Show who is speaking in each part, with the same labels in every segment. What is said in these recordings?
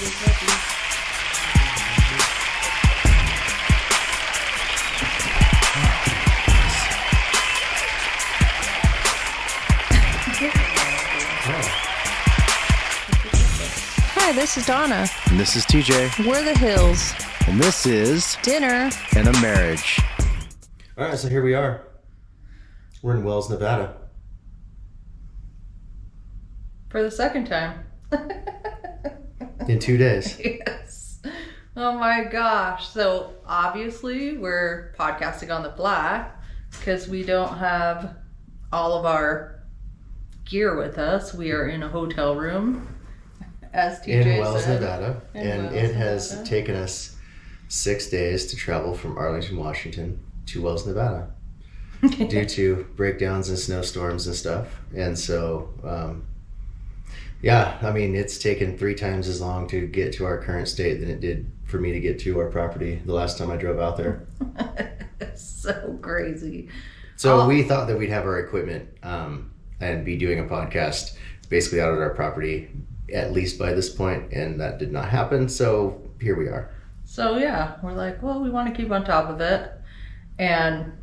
Speaker 1: Hi, this is Donna.
Speaker 2: And this is TJ.
Speaker 1: We're the Hills.
Speaker 2: And this is
Speaker 1: Dinner
Speaker 2: and a Marriage.
Speaker 3: All right, so here we are. We're in Wells, Nevada.
Speaker 1: for the second time.
Speaker 3: In 2 days.
Speaker 1: Yes. Oh my gosh. So obviously we're podcasting on the fly because we don't have all of our gear with us. We are in a hotel room, as TJ
Speaker 3: In Wells,
Speaker 1: said.
Speaker 3: Nevada. And
Speaker 1: Wells,
Speaker 3: it has
Speaker 1: Nevada.
Speaker 3: taken us 6 days to travel from Arlington, Washington to Wells, Nevada due to breakdowns and snowstorms and stuff. And so, yeah, I mean, it's taken 3 times as long to get to our current state than it did for me to get to our property the last time I drove out there.
Speaker 1: It's so crazy.
Speaker 3: So we thought that we'd have our equipment and be doing a podcast basically out at our property at least by this point, and that did not happen. So here we are.
Speaker 1: So yeah, we're like, well, we want to keep on top of it. And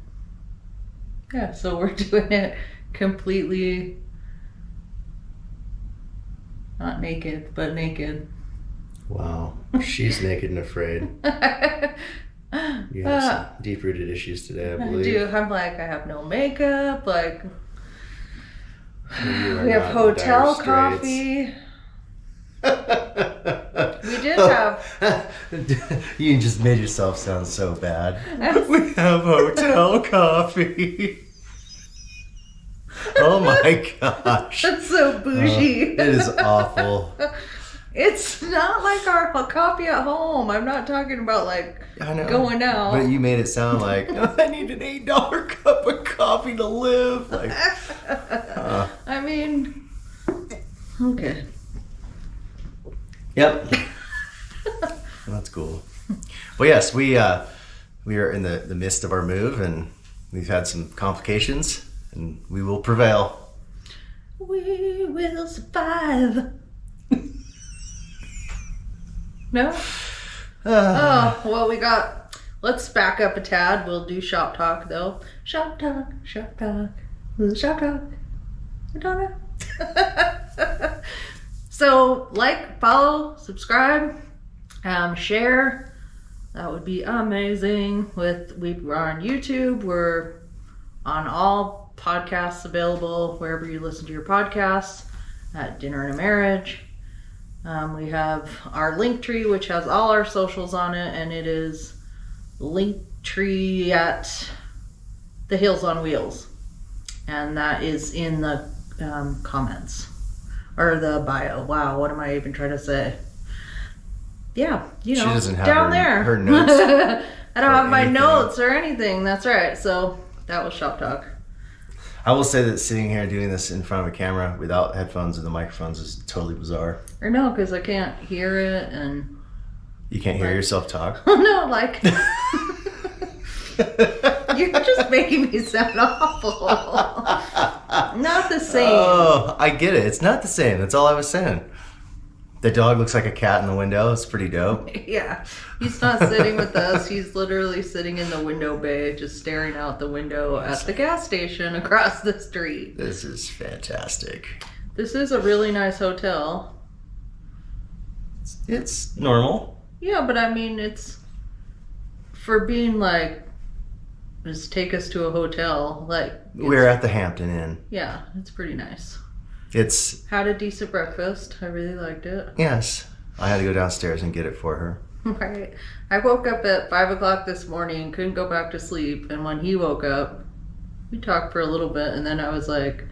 Speaker 1: yeah, so we're doing it completely not naked, but naked.
Speaker 3: Wow. She's naked and afraid. You have some deep-rooted issues today, I believe.
Speaker 1: I do. I'm like, I have no makeup. Like,
Speaker 3: You are
Speaker 1: we have
Speaker 3: not
Speaker 1: hotel
Speaker 3: dire
Speaker 1: coffee.
Speaker 3: straits.
Speaker 1: We did have.
Speaker 3: You just made yourself sound so bad. We have hotel coffee. Oh my gosh.
Speaker 1: That's so bougie.
Speaker 3: It is awful.
Speaker 1: It's not like our coffee at home. I'm not talking about like
Speaker 3: I know.
Speaker 1: going out.
Speaker 3: But you made it sound like I need an $8 cup of coffee to live. Like,
Speaker 1: I mean, okay.
Speaker 3: Yep. That's cool. Well, yes, we are in the midst of our move, and we've had some complications, and we will prevail.
Speaker 1: We will survive. No? Oh, well, we got... Let's back up a tad. We'll do shop talk, though. Shop talk, shop talk, shop talk. Madonna. So, like, follow, subscribe, share. That would be amazing. We're on YouTube. We're on all podcasts available wherever you listen to your podcasts at Dinner and a Marriage. We have our Linktree, which has all our socials on it, and it is Linktree at the Hills on Wheels, and that is in the comments or the bio. Wow, what am I even trying to say? Yeah, you know,
Speaker 3: She doesn't have
Speaker 1: down there.
Speaker 3: her notes.
Speaker 1: I don't have my
Speaker 3: anything.
Speaker 1: notes or anything. That's right. So that was shop talk.
Speaker 3: I will say that sitting here doing this in front of a camera without headphones and the microphones is totally bizarre.
Speaker 1: Or no, because I can't hear it and.
Speaker 3: You can't hear yourself talk?
Speaker 1: Oh no, like. You're just making me sound awful. Not the same.
Speaker 3: Oh, I get it. It's not the same. That's all I was saying. The dog looks like a cat in the window. It's pretty dope.
Speaker 1: Yeah. He's not sitting with us. He's literally sitting in the window bay, just staring out the window at the gas station across the street.
Speaker 3: This is fantastic.
Speaker 1: This is a really nice hotel.
Speaker 3: It's normal.
Speaker 1: Yeah, but I mean, it's for being like, just take us to a hotel. Like,
Speaker 3: We're at the Hampton Inn.
Speaker 1: yeah, it's pretty nice.
Speaker 3: It's,
Speaker 1: Had a decent breakfast. I really liked it.
Speaker 3: yes. I had to go downstairs and get it for her.
Speaker 1: Right. I woke up at 5 o'clock this morning and couldn't go back to sleep. And when he woke up, we talked for a little bit. And then I was like,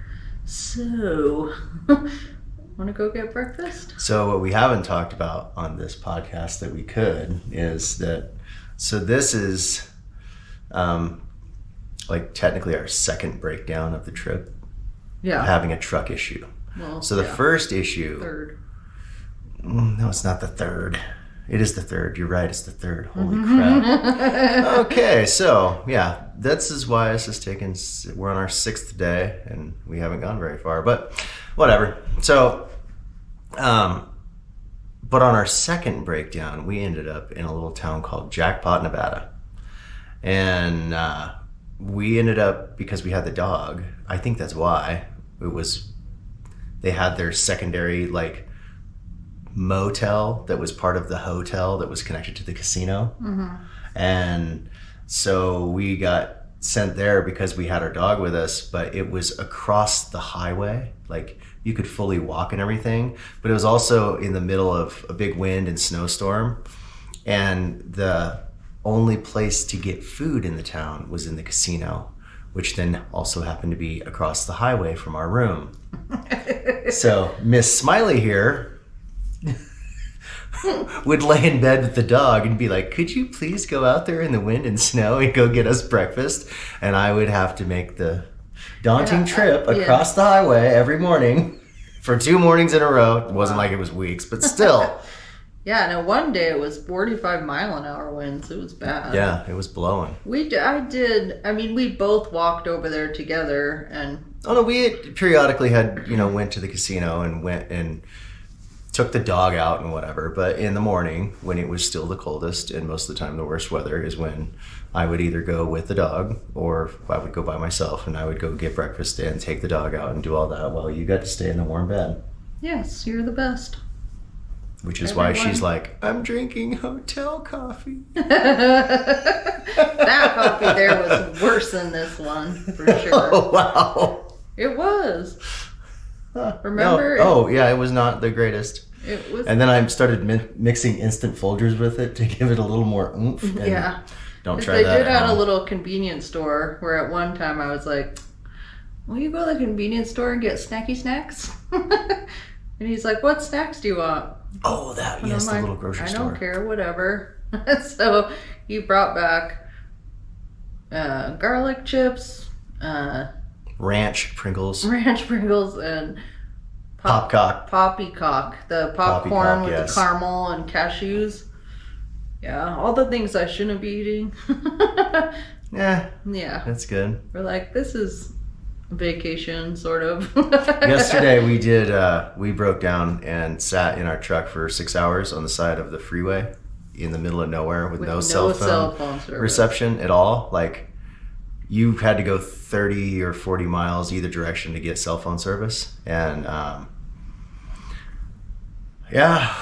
Speaker 1: so, want to go get breakfast?
Speaker 3: So what we haven't talked about on this podcast that we could is that, so this is like technically our second breakdown of the trip,
Speaker 1: Yeah.
Speaker 3: having a truck issue.
Speaker 1: Well,
Speaker 3: So the
Speaker 1: yeah.
Speaker 3: first issue,
Speaker 1: Third.
Speaker 3: no, it's not the third. It is the third. You're right. It's the third. Holy crap. Okay. So yeah, this is why this has taken, we're on our 6th day and we haven't gone very far, but whatever. So, But on our second breakdown, we ended up in a little town called Jackpot, Nevada. And we ended up, because we had the dog, I think that's why, they had their secondary, like, motel that was part of the hotel that was connected to the casino.
Speaker 1: Mm-hmm.
Speaker 3: And so we got sent there because we had our dog with us, but it was across the highway. Like, you could fully walk and everything, but it was also in the middle of a big wind and snowstorm. And the only place to get food in the town was in the casino, which then also happened to be across the highway from our room. So Miss Smiley here would lay in bed with the dog and be like, could you please go out there in the wind and snow and go get us breakfast? And I would have to make the daunting trip across the highway every morning for 2 mornings in a row. It wasn't like it was weeks, but still.
Speaker 1: Yeah, no, one day it was 45-mile-an-hour winds. It was bad.
Speaker 3: Yeah, it was blowing.
Speaker 1: We both walked over there together and...
Speaker 3: Oh, no, we periodically went to the casino and went and took the dog out and whatever. But in the morning, when it was still the coldest and most of the time the worst weather, is when I would either go with the dog or I would go by myself, and I would go get breakfast and take the dog out and do all that while you got to stay in the warm bed.
Speaker 1: Yes, you're the best.
Speaker 3: Which is why she's like, I'm drinking hotel coffee.
Speaker 1: That coffee there was worse than this one, for sure.
Speaker 3: Oh, wow.
Speaker 1: It was. Remember?
Speaker 3: No. Oh, yeah, it was not the greatest.
Speaker 1: It was.
Speaker 3: And then I started mixing instant Folgers with it to give it a little more oomph. And
Speaker 1: yeah.
Speaker 3: Don't try that.
Speaker 1: They did at a little convenience store where at one time I was like, will you go to the convenience store and get snacky snacks? And he's like, what snacks do you want?
Speaker 3: Oh, that, yes, the little grocery store.
Speaker 1: I don't care, whatever. So he brought back garlic chips,
Speaker 3: ranch Pringles,
Speaker 1: and poppycock, the popcorn with the caramel and cashews. Yeah, all the things I shouldn't be eating.
Speaker 3: Yeah,
Speaker 1: that's
Speaker 3: good.
Speaker 1: We're like, this is vacation, sort of.
Speaker 3: Yesterday we broke down and sat in our truck for 6 hours on the side of the freeway in the middle of nowhere with no cell phone reception at all. Like, you had to go 30 or 40 miles either direction to get cell phone service. And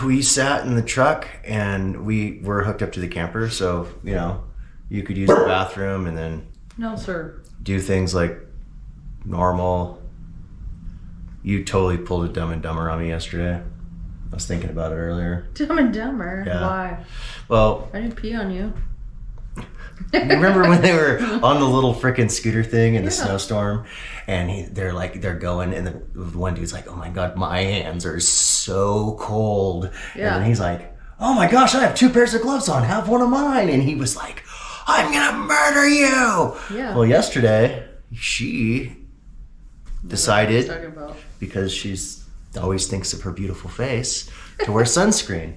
Speaker 3: we sat in the truck and we were hooked up to the camper, so you could use the bathroom and then do things like normal. You totally pulled a Dumb and Dumber on me yesterday. I was thinking about it earlier.
Speaker 1: Dumb and Dumber?
Speaker 3: Yeah.
Speaker 1: Why?
Speaker 3: Well,
Speaker 1: I didn't pee on you.
Speaker 3: Remember when they were on the little frickin' scooter thing in the snowstorm, and they're going, and the one dude's like, "Oh my god, my hands are so cold," and then he's like, "Oh my gosh, I have 2 pairs of gloves on. Have one of mine," and he was like, "I'm gonna murder you."
Speaker 1: Yeah.
Speaker 3: Well, yesterday she decided, because she's always thinks of her beautiful face, to wear sunscreen.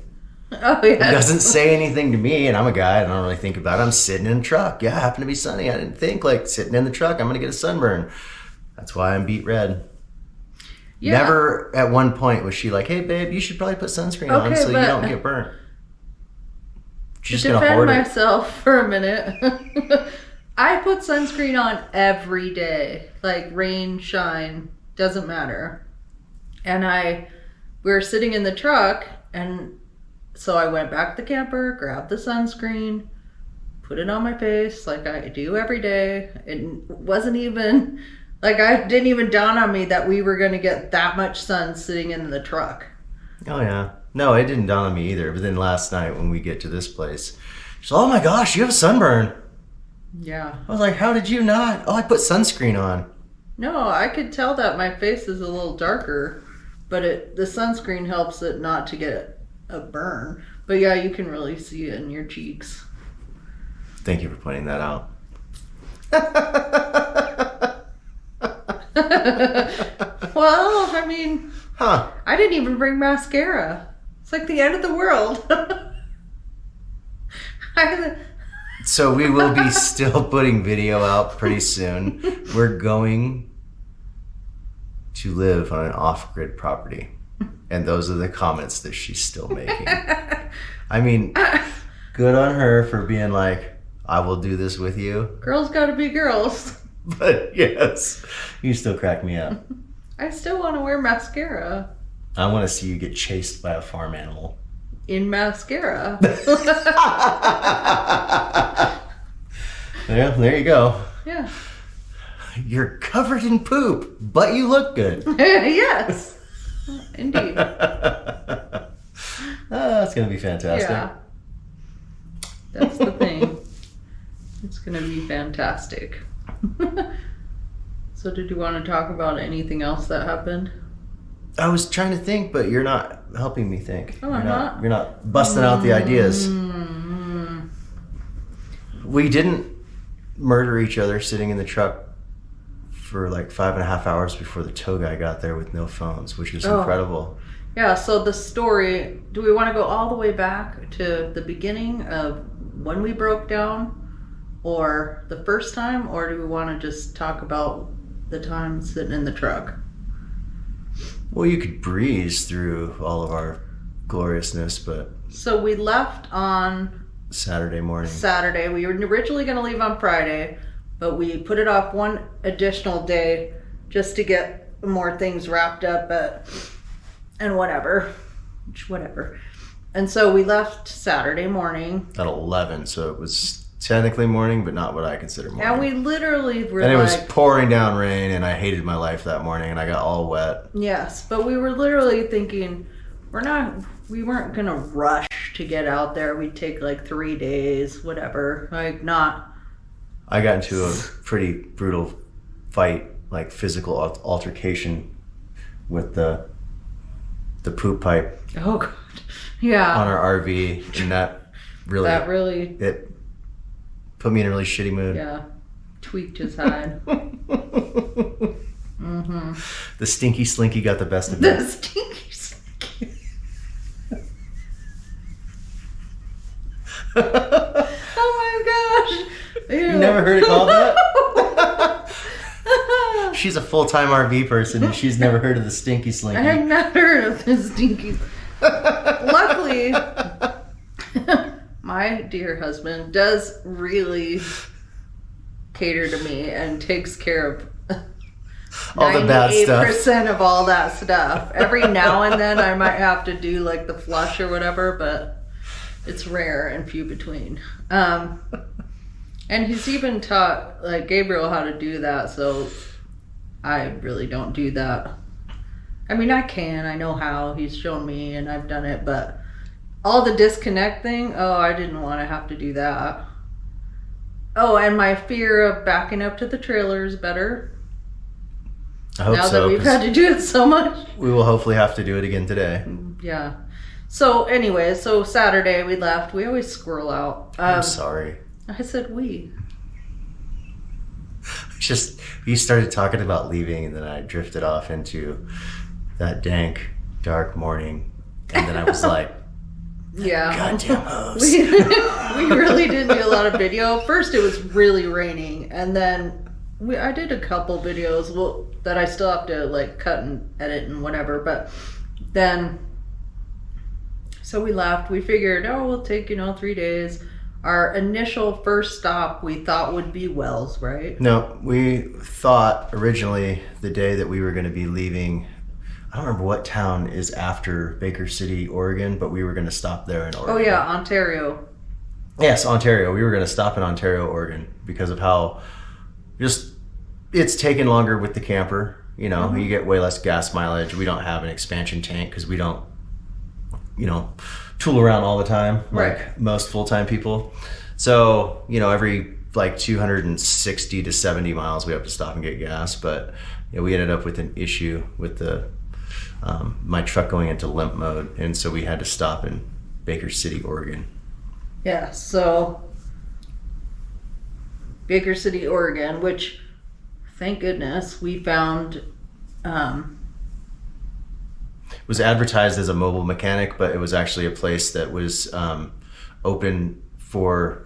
Speaker 1: Oh, yeah.
Speaker 3: He doesn't say anything to me, and I'm a guy, I don't really think about it. I'm sitting in a truck. Yeah, it happened to be sunny. I didn't think, like, sitting in the truck, I'm going to get a sunburn. That's why I'm beat red. Yeah. Never at one point was she like, hey, babe, you should probably put sunscreen on so you don't get burnt. She's just going to hoard it.
Speaker 1: To defend myself for a minute, I put sunscreen on every day. Like, rain, shine, doesn't matter. And we were sitting in the truck, and so I went back to the camper, grabbed the sunscreen, put it on my face like I do every day. It wasn't even, like, I didn't even dawn on me that we were going to get that much sun sitting in the truck.
Speaker 3: Oh, yeah. No, it didn't dawn on me either. But then last night when we get to this place, she's like, oh my gosh, you have a sunburn.
Speaker 1: Yeah.
Speaker 3: I was like, how did you not? Oh, I put sunscreen on.
Speaker 1: No, I could tell that my face is a little darker, but the sunscreen helps it not to get a burn. But yeah, you can really see it in your cheeks.
Speaker 3: Thank you for pointing that out.
Speaker 1: Well, I mean, I didn't even bring mascara. It's like the end of the world.
Speaker 3: So we will be still putting video out pretty soon. We're going to live on an off-grid property. And those are the comments that she's still making. I mean, good on her for being like, I will do this with you.
Speaker 1: Girls gotta be girls.
Speaker 3: But yes, you still crack me up.
Speaker 1: I still want to wear mascara.
Speaker 3: I want to see you get chased by a farm animal.
Speaker 1: In mascara.
Speaker 3: Yeah, there you go.
Speaker 1: Yeah.
Speaker 3: You're covered in poop, but you look good.
Speaker 1: Yes. Indeed.
Speaker 3: That's going to be fantastic.
Speaker 1: Yeah. That's the thing. It's going to be fantastic. So did you want to talk about anything else that happened?
Speaker 3: I was trying to think, but you're not helping me think.
Speaker 1: Oh, I'm not?
Speaker 3: You're not busting out the ideas.
Speaker 1: Mm-hmm.
Speaker 3: We didn't murder each other sitting in the truck for like 5.5 hours before the tow guy got there with no phones, which was incredible.
Speaker 1: Yeah, so the story, do we want to go all the way back to the beginning of when we broke down, or the first time, or do we want to just talk about the time sitting in the truck?
Speaker 3: Well, you could breeze through all of our gloriousness, but...
Speaker 1: So we left on
Speaker 3: Saturday morning.
Speaker 1: Saturday. We were originally going to leave on Friday, but we put it off one additional day just to get more things wrapped up and whatever. And so we left Saturday morning.
Speaker 3: At 11, so it was technically morning, but not what I consider morning.
Speaker 1: And we literally were
Speaker 3: and it
Speaker 1: like...
Speaker 3: was pouring down rain, and I hated my life that morning, and I got all wet.
Speaker 1: Yes, but we were literally thinking, we weren't going to rush to get out there. We'd take like 3 days, whatever. Like, not...
Speaker 3: I got into a pretty brutal fight, like physical altercation with the poop pipe.
Speaker 1: Oh, God. Yeah.
Speaker 3: On our RV, and that really... It put me in a really shitty mood.
Speaker 1: Yeah. Tweaked his hide. Mm-hmm.
Speaker 3: The stinky slinky got the best of me.
Speaker 1: The stinky slinky. Oh my gosh. Ew.
Speaker 3: You never heard it called that? She's a full-time RV person, and she's never heard of the stinky slinky.
Speaker 1: I have not heard of the stinky. Luckily, my dear husband does really cater to me and takes care of
Speaker 3: all the bad stuff.
Speaker 1: 98% of all that stuff. Every now and then I might have to do like the flush or whatever, but it's rare and few between. And he's even taught like Gabriel how to do that, so I really don't do that. I mean, I know how. He's shown me and I've done it, but all the disconnect thing, I didn't want to have to do that. Oh, and my fear of backing up to the trailer is better.
Speaker 3: I hope
Speaker 1: now
Speaker 3: so,
Speaker 1: that we've had to do it so much.
Speaker 3: We will hopefully have to do it again today.
Speaker 1: Yeah. So anyway, Saturday we left. We always squirrel out.
Speaker 3: I'm sorry.
Speaker 1: I said we.
Speaker 3: Just, you started talking about leaving, and then I drifted off into that dank, dark morning. And then I was like,
Speaker 1: yeah.
Speaker 3: Goddamn hoes.
Speaker 1: We really didn't do a lot of video. First, it was really raining, and then I did a couple videos that I still have to like cut and edit and whatever. But then, so we left. We figured, we'll take 3 days. Our initial first stop we thought would be Wells, right?
Speaker 3: No, we thought originally the day that we were going to be leaving. I don't remember what town is after Baker City, Oregon, but we were going to stop there in Oregon.
Speaker 1: Oh yeah, Ontario.
Speaker 3: Yes, Ontario. We were going to stop in Ontario, Oregon, because of how it's taken longer with the camper.
Speaker 1: Mm-hmm.
Speaker 3: You get way less gas mileage. We don't have an expansion tank because we don't, tool around all the time like most full-time people. So, every like 260 to 70 miles we have to stop and get gas. But we ended up with an issue with the my truck going into limp mode, and so we had to stop in Baker City, Oregon.
Speaker 1: Yeah, so Baker City, Oregon, which thank goodness we found
Speaker 3: was advertised as a mobile mechanic, but it was actually a place that was open for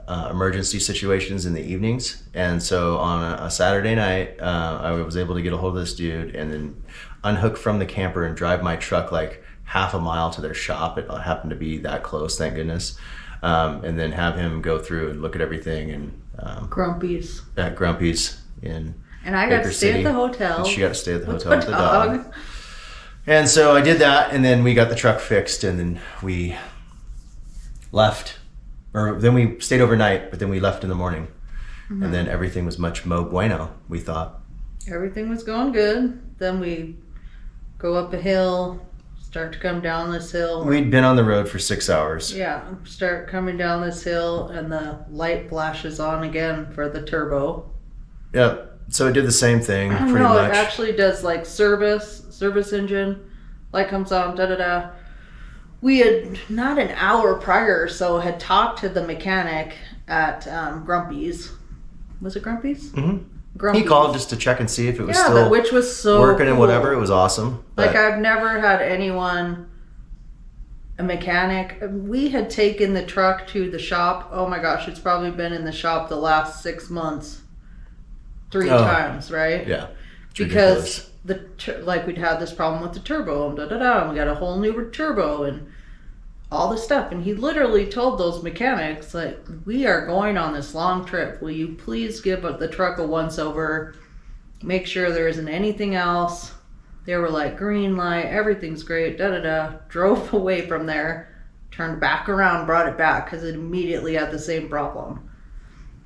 Speaker 3: emergency situations in the evenings. And so on a Saturday night, I was able to get a hold of this dude, and then unhook from the camper and drive my truck like half a mile to their shop. It happened to be that close, thank goodness. And then have him go through and look at everything and
Speaker 1: Grumpy's.
Speaker 3: At Grumpy's in
Speaker 1: And I got
Speaker 3: Baker
Speaker 1: to stay
Speaker 3: City.
Speaker 1: at the hotel.
Speaker 3: And she got to stay at the
Speaker 1: with
Speaker 3: hotel with the dog. And so I did that, and then we got the truck fixed, and then we left. Or then we stayed overnight, but then we left in the morning. Mm-hmm. And then everything was much mo bueno, we thought.
Speaker 1: Everything was going good. Then we go up a hill, start to come down this hill.
Speaker 3: We'd been on the road for 6 hours.
Speaker 1: Yeah, start coming down this hill, and the light flashes on again for the turbo.
Speaker 3: Yep. So it did the same thing, pretty
Speaker 1: no,
Speaker 3: much.
Speaker 1: It actually does like service engine, light comes on, da-da-da. We had, not an hour prior or so, had talked to the mechanic at Grumpy's. Was it Grumpy's?
Speaker 3: Mm-hmm.
Speaker 1: Grumpy's.
Speaker 3: He called just to check and see if it was
Speaker 1: still which was so
Speaker 3: working
Speaker 1: cool.
Speaker 3: And whatever. It was awesome.
Speaker 1: Like, I've never had anyone, a mechanic. We had taken the truck to the shop. Oh my gosh, it's probably been in the shop the last 6 months. 3 times, right?
Speaker 3: Yeah.
Speaker 1: Because we'd had this problem with the turbo and and we got a whole new turbo and all this stuff. And he literally told those mechanics, like, we are going on this long trip. Will you please give the truck a once over? Make sure there isn't anything else. They were like, green light, everything's great, Drove away from there, turned back around, brought it back because it immediately had the same problem.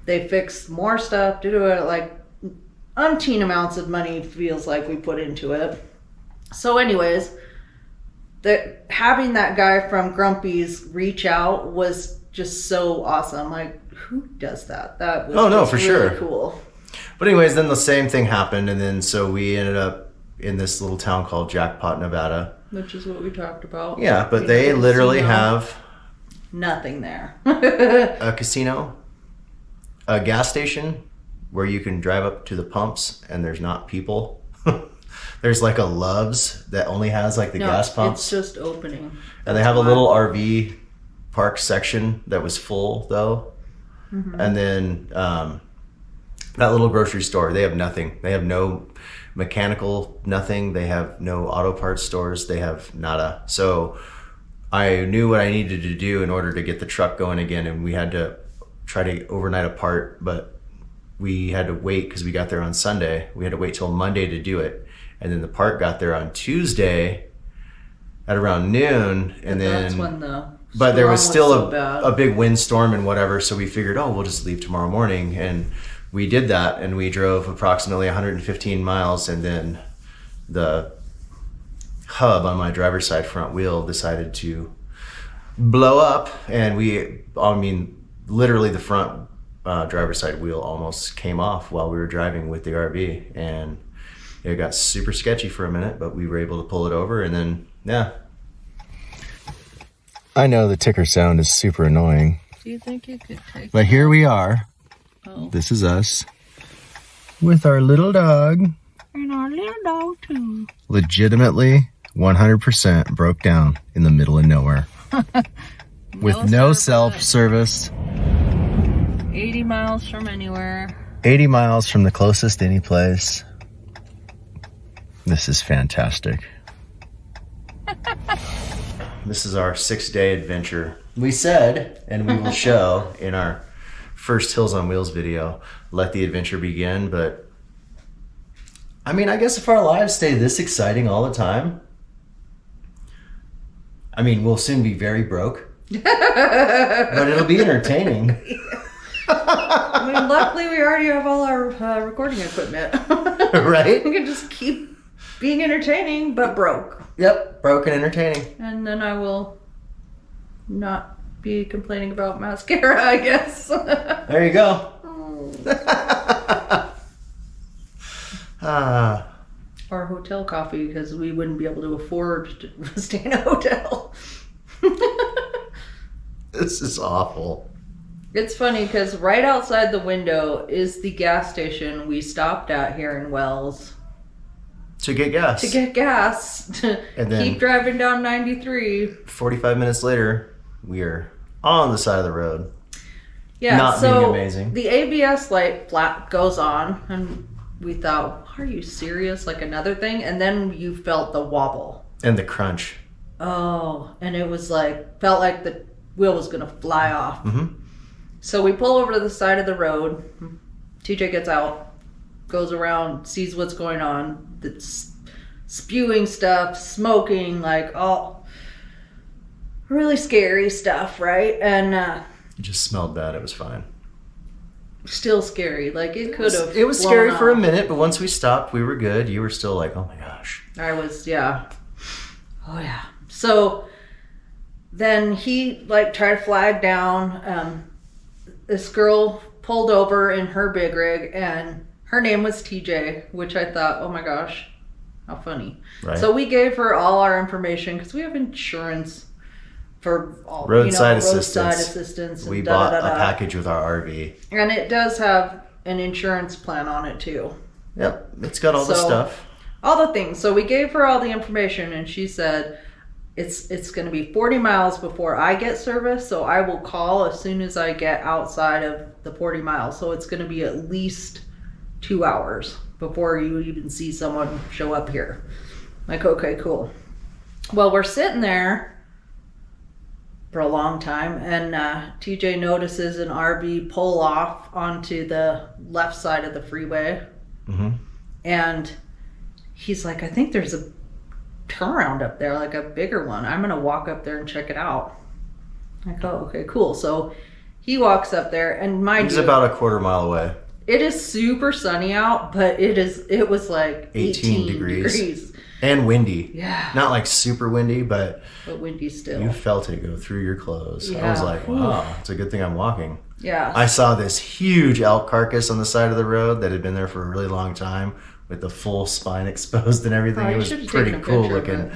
Speaker 1: They fixed more stuff, did it like umpteen amounts of money feels like we put into it. So anyways, having that guy from Grumpy's reach out was just so awesome. Like, who does that? That was
Speaker 3: for
Speaker 1: really
Speaker 3: sure.
Speaker 1: Cool.
Speaker 3: But anyways, then the same thing happened, and then so we ended up in this little town called Jackpot, Nevada.
Speaker 1: Which is what we talked about.
Speaker 3: Yeah, but they literally have
Speaker 1: nothing there.
Speaker 3: A casino, a gas station where you can drive up to the pumps and there's not people. There's like a Love's that only has like the gas pumps.
Speaker 1: It's just opening.
Speaker 3: And they have a little RV park section that was full though. Mm-hmm. And then that little grocery store, they have nothing. They have no mechanical nothing. They have no auto parts stores. They have nada. So I knew what I needed to do in order to get the truck going again, and we had to try to overnight a part, but we had to wait because we got there on Sunday. We had to wait till Monday to do it, and then the part got there on Tuesday at around noon, and then
Speaker 1: that's when
Speaker 3: but there was still
Speaker 1: so
Speaker 3: a big windstorm and whatever, so we figured, we'll just leave tomorrow morning, and we did that, and we drove approximately 115 miles, and then the hub on my driver's side front wheel decided to blow up, and literally the front driver's side wheel almost came off while we were driving with the RV, and it got super sketchy for a minute, but we were able to pull it over, and then, yeah. I know the ticker sound is super annoying.
Speaker 1: Do you think you could take
Speaker 3: But here we are.
Speaker 1: Oh.
Speaker 3: This is us with our little dog.
Speaker 1: And our little dog too.
Speaker 3: Legitimately 100% broke down in the middle of nowhere. With no self-service.
Speaker 1: 80 miles from anywhere.
Speaker 3: 80 miles from the closest any place. This is fantastic. This is our 6-day adventure. We said, and we will show in our first Hills on Wheels video, let the adventure begin. But I guess if our lives stay this exciting all the time, we'll soon be very broke. But it'll be entertaining.
Speaker 1: Luckily we already have all our recording equipment.
Speaker 3: Right?
Speaker 1: We can just keep being entertaining, but broke.
Speaker 3: Yep, broke and entertaining.
Speaker 1: And then I will not be complaining about mascara, I guess.
Speaker 3: There you go.
Speaker 1: Or hotel coffee, because we wouldn't be able to afford to stay in a hotel.
Speaker 3: This is awful.
Speaker 1: It's funny because right outside the window is the gas station we stopped at here in Wells.
Speaker 3: To get gas.
Speaker 1: And then keep driving down 93.
Speaker 3: 45 minutes later, we are on the side of the road.
Speaker 1: Yeah,
Speaker 3: Not
Speaker 1: so
Speaker 3: being amazing.
Speaker 1: The ABS light flat goes on, and we thought, are you serious? Like another thing? And then you felt the wobble.
Speaker 3: And the crunch.
Speaker 1: Oh, and it was like, felt like the wheel was going to fly off.
Speaker 3: Mm-hmm.
Speaker 1: So we pull over to the side of the road. TJ gets out, goes around, sees what's going on. It's spewing stuff, smoking, like all really scary stuff, right? And
Speaker 3: It just smelled bad. It was fine.
Speaker 1: still scary. Like it could have.
Speaker 3: It was scary for a minute, but once we stopped, we were good. You were still like, oh my gosh.
Speaker 1: I was, yeah. Oh yeah. So then he like tried to flag down. This girl pulled over in her big rig, and her name was TJ, which I thought, oh my gosh, how funny.
Speaker 3: Right.
Speaker 1: So we gave her all our information because we have insurance for all
Speaker 3: Roadside
Speaker 1: assistance.
Speaker 3: We bought a package with our RV.
Speaker 1: And it does have an insurance plan on it too.
Speaker 3: Yep, it's got all the stuff.
Speaker 1: All the things. So we gave her all the information, and she said, it's going to be 40 miles before I get service, so I will call as soon as I get outside of the 40 miles. So it's going to be at least 2 hours before you even see someone show up here. Like, okay, cool. Well, we're sitting there for a long time, and TJ notices an RV pull off onto the left side of the freeway.
Speaker 3: Mm-hmm.
Speaker 1: And he's like, I think there's a turnaround up there, like a bigger one. I'm gonna walk up there and check it out. Like, oh, okay, cool. So he walks up there, and mind you,
Speaker 3: He's about a quarter mile away.
Speaker 1: it is super sunny out, but it was like 18 degrees.
Speaker 3: And windy.
Speaker 1: Yeah.
Speaker 3: Not like super windy, but
Speaker 1: windy still.
Speaker 3: you felt it go through your clothes. I
Speaker 1: Yeah.
Speaker 3: was like, wow, it's a good thing I'm walking.
Speaker 1: Yeah.
Speaker 3: I saw this huge elk carcass on the side of the road that had been there for a really long time with the full spine exposed and everything.
Speaker 1: Oh,
Speaker 3: It
Speaker 1: you
Speaker 3: was
Speaker 1: should have
Speaker 3: pretty
Speaker 1: taken a
Speaker 3: cool
Speaker 1: picture of
Speaker 3: looking.
Speaker 1: it.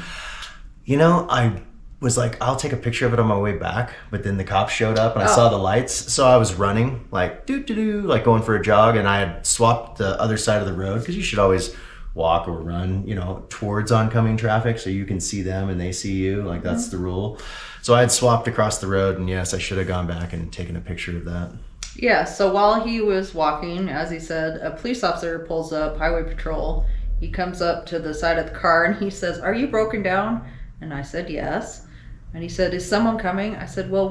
Speaker 3: You know, I was like, I'll take a picture of it on my way back, but then the cops showed up and I saw the lights, so I was running like doo-doo-doo, like going for a jog, and I had swapped the other side of the road because you should always walk or run, towards oncoming traffic so you can see them and they see you. Like that's the rule. So I had swapped across the road, and yes, I should have gone back and taken a picture of that.
Speaker 1: Yeah, so while he was walking, as he said, a police officer pulls up, highway patrol. He comes up to the side of the car and he says, "Are you broken down?" And I said, "Yes." And he said, "Is someone coming?" I said, "Well,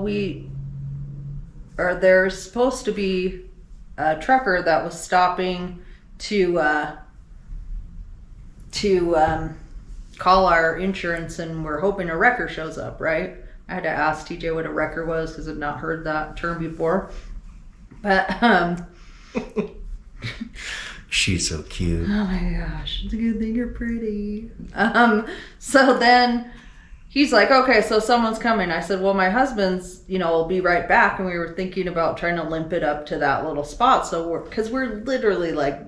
Speaker 1: there's supposed to be a trucker that was stopping to call our insurance, and we're hoping a wrecker shows up, right?" I had to ask TJ what a wrecker was because I've not heard that term before. But
Speaker 3: She's so cute.
Speaker 1: oh my gosh, it's a good thing you're pretty. So then he's like, "Okay, so someone's coming." I said, "Well, my husband's, will be right back." And we were thinking about trying to limp it up to that little spot. So because we're literally like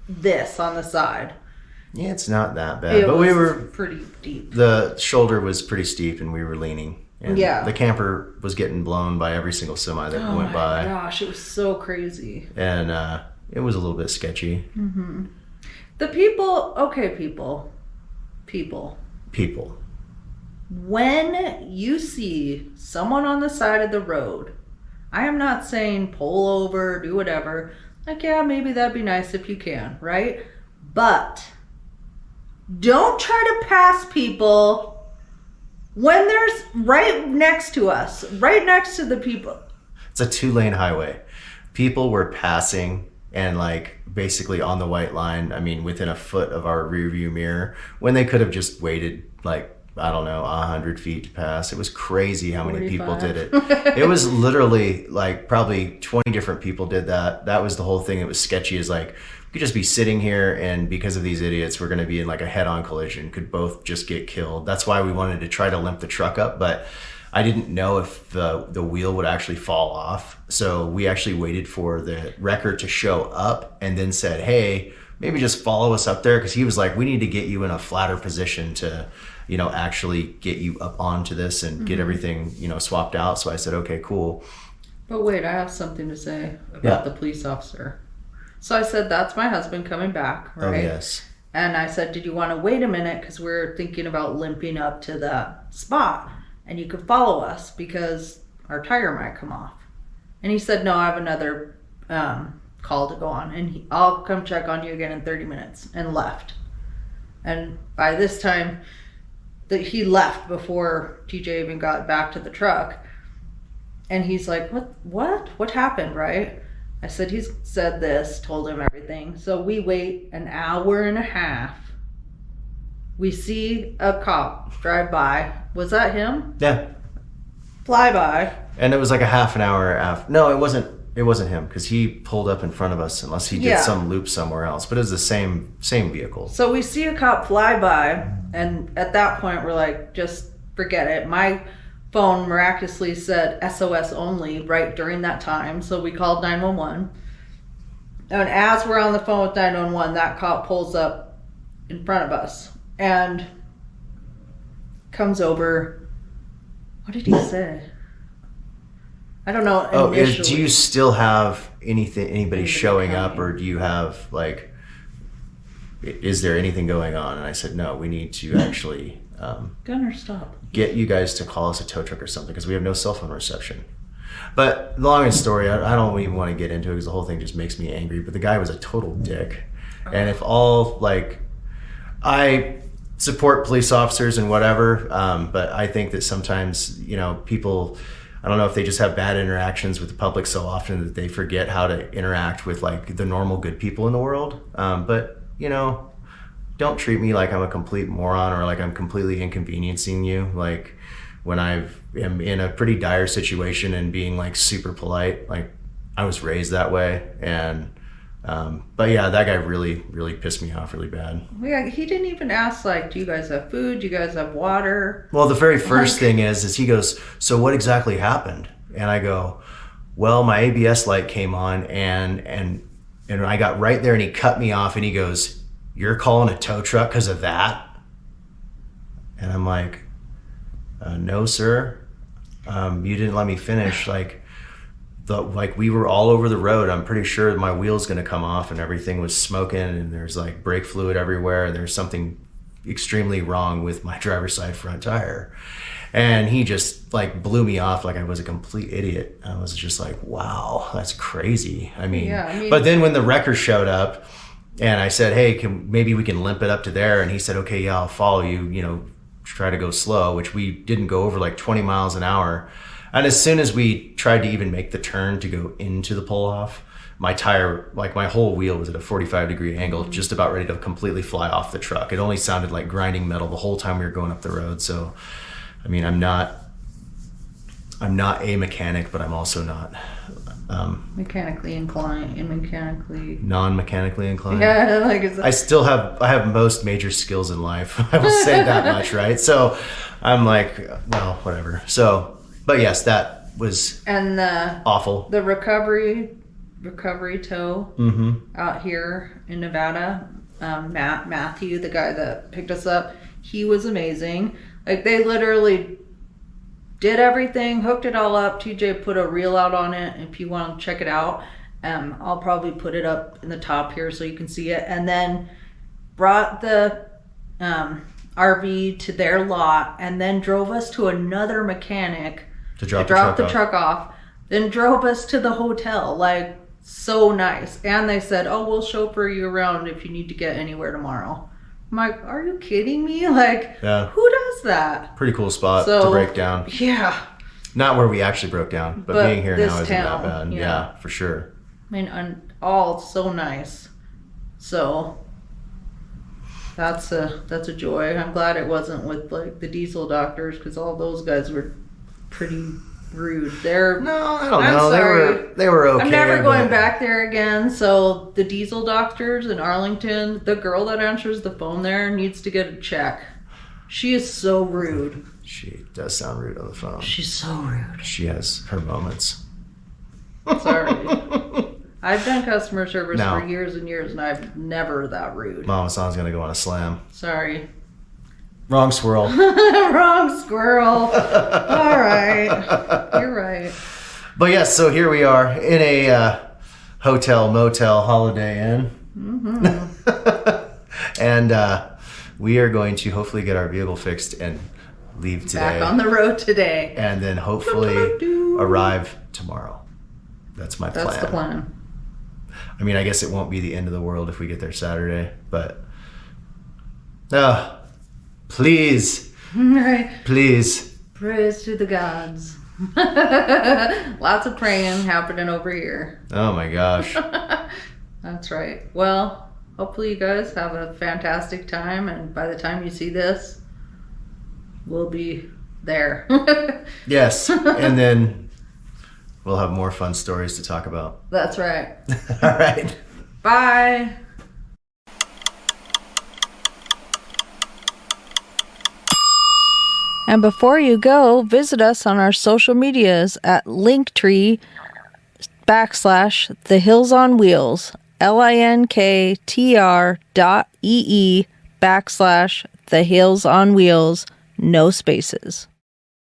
Speaker 1: this on the side.
Speaker 3: Yeah, it's not that bad, but we were
Speaker 1: pretty deep.
Speaker 3: The shoulder was pretty steep, and we were leaning. And
Speaker 1: Yeah.
Speaker 3: the camper was getting blown by every single semi that
Speaker 1: Oh
Speaker 3: went
Speaker 1: my
Speaker 3: by.
Speaker 1: gosh, it was so crazy.
Speaker 3: And it was a little bit sketchy.
Speaker 1: The people, okay, people. When you see someone on the side of the road, I am not saying pull over, do whatever. Like, yeah, maybe that'd be nice if you can, right? But don't try to pass people when there's right next to us, right next to the people.
Speaker 3: It's a 2-lane highway. People were passing and like basically on the white line, I mean, within a foot of our rear view mirror, when they could have just waited like, I don't know, 100 feet to pass. It was crazy how many people did it. It was literally like probably 20 different people did that. That was the whole thing. It was sketchy, is like, we could just be sitting here, and because of these idiots, we're going to be in like a head-on collision, could both just get killed. That's why we wanted to try to limp the truck up, but I didn't know if the wheel would actually fall off. So we actually waited for the wrecker to show up and then said, "Hey, maybe just follow us up there," because he was like, "We need to get you in a flatter position to actually get you up onto this and get everything swapped out." So I said, "Okay, cool."
Speaker 1: But wait, I have something to say about the police officer. So I said, "That's my husband coming back," right?
Speaker 3: Oh, yes.
Speaker 1: And I said, "Did you want to wait a minute? Because we're thinking about limping up to the spot, and you could follow us because our tire might come off." And he said, "No, I have another call to go on, and I'll come check on you again in 30 minutes, and left. And by this time, that he left before TJ even got back to the truck. And he's like, what happened, right? I said, he's said this, told him everything. So we wait an hour and a half. We see a cop drive by. Was that him?
Speaker 3: Yeah.
Speaker 1: Fly by.
Speaker 3: And it was like a half an hour after. No, it wasn't him, because he pulled up in front of us, unless he did some loop somewhere else. But it was the same vehicle.
Speaker 1: So we see a cop fly by, and at that point we're like, just forget it. My phone miraculously said SOS only right during that time, so we called 911. And as we're on the phone with 911, that cop pulls up in front of us and comes over. What did he say? I don't know.
Speaker 3: Oh, do you still have anybody showing up, or do you have, like, is there anything going on? And I said, no, we need to actually
Speaker 1: Gunner, stop.
Speaker 3: Get you guys to call us a tow truck or something, because we have no cell phone reception. But long and story, I don't even want to get into it, because the whole thing just makes me angry. But the guy was a total dick. And if I support police officers and whatever, but I think that sometimes, people, I don't know if they just have bad interactions with the public so often that they forget how to interact with, like, the normal good people in the world. But don't treat me like I'm a complete moron, or like I'm completely inconveniencing you. Like, when I am in a pretty dire situation and being, like, super polite, like, I was raised that way. And but yeah, that guy really, really pissed me off really bad.
Speaker 1: Yeah, he didn't even ask, like, do you guys have food? Do you guys have water?
Speaker 3: Well, the very first thing is he goes, so what exactly happened? And I go, well, my ABS light came on, and I got right there, and he cut me off, and he goes, you're calling a tow truck because of that? And I'm like, no, sir. You didn't let me finish. Like we were all over the road. I'm pretty sure my wheel's going to come off, and everything was smoking, and there's, like, brake fluid everywhere, and there's something extremely wrong with my driver's side front tire. And he just, like, blew me off like I was a complete idiot. I was just like, wow, that's crazy. I mean, but then when the wrecker showed up, and I said, hey, maybe we can limp it up to there. And he said, okay, yeah, I'll follow you, try to go slow, which we didn't go over like 20 miles an hour. And as soon as we tried to even make the turn to go into the pull-off, my tire, like, my whole wheel was at a 45-degree angle, just about ready to completely fly off the truck. It only sounded like grinding metal the whole time we were going up the road. So, I mean, I'm not a mechanic, but I'm also not
Speaker 1: mechanically inclined and
Speaker 3: non-mechanically inclined.
Speaker 1: Yeah, like
Speaker 3: I have most major skills in life. I will say that much, right? So I'm like, well, whatever. So, but yes, that was awful.
Speaker 1: The recovery tow out here in Nevada, Matthew, the guy that picked us up, he was amazing. Like, they literally did everything, hooked it all up. TJ put a reel out on it. If you want to check it out, I'll probably put it up in the top here so you can see it. And then brought the RV to their lot, and then drove us to another mechanic to drop the truck off. Then drove us to the hotel. Like, so nice. And they said, oh, we'll chauffeur you around if you need to get anywhere tomorrow. I'm like, are you kidding me? Like, who does that?
Speaker 3: Pretty cool spot to break down.
Speaker 1: Yeah.
Speaker 3: Not where we actually broke down, but being here now isn't that bad. Yeah, for sure.
Speaker 1: I mean, all so nice. So that's a joy. I'm glad it wasn't with, like, the diesel doctors, because all those guys were pretty rude.
Speaker 3: I don't know.
Speaker 1: Sorry.
Speaker 3: They were okay.
Speaker 1: I'm never going back there again. So the diesel doctors in Arlington, the girl that answers the phone there needs to get a check. She is so rude.
Speaker 3: She does sound rude on the phone.
Speaker 1: She's so rude.
Speaker 3: She has her moments.
Speaker 1: Sorry. I've done customer service for years and years, and I've never that rude.
Speaker 3: Mama San's gonna go on a slam.
Speaker 1: Sorry.
Speaker 3: Wrong squirrel.
Speaker 1: Wrong squirrel. All right. You're right.
Speaker 3: But yes, so here we are in a hotel, motel, Holiday Inn. Mm-hmm. And we are going to hopefully get our vehicle fixed and leave today.
Speaker 1: Back on the road today.
Speaker 3: And then hopefully arrive tomorrow. That's my plan.
Speaker 1: That's the plan.
Speaker 3: I mean, I guess it won't be the end of the world if we get there Saturday, but please,
Speaker 1: Right.
Speaker 3: please.
Speaker 1: Praise to the gods. Lots of praying happening over here.
Speaker 3: Oh my gosh.
Speaker 1: That's right. Well, hopefully you guys have a fantastic time, and by the time you see this, we'll be there.
Speaker 3: Yes, and then we'll have more fun stories to talk about.
Speaker 1: That's right.
Speaker 3: All right.
Speaker 1: Bye. And before you go, visit us on our social medias at Linktree/The Hills on Wheels, linktr.ee/The Hills on Wheels, no spaces.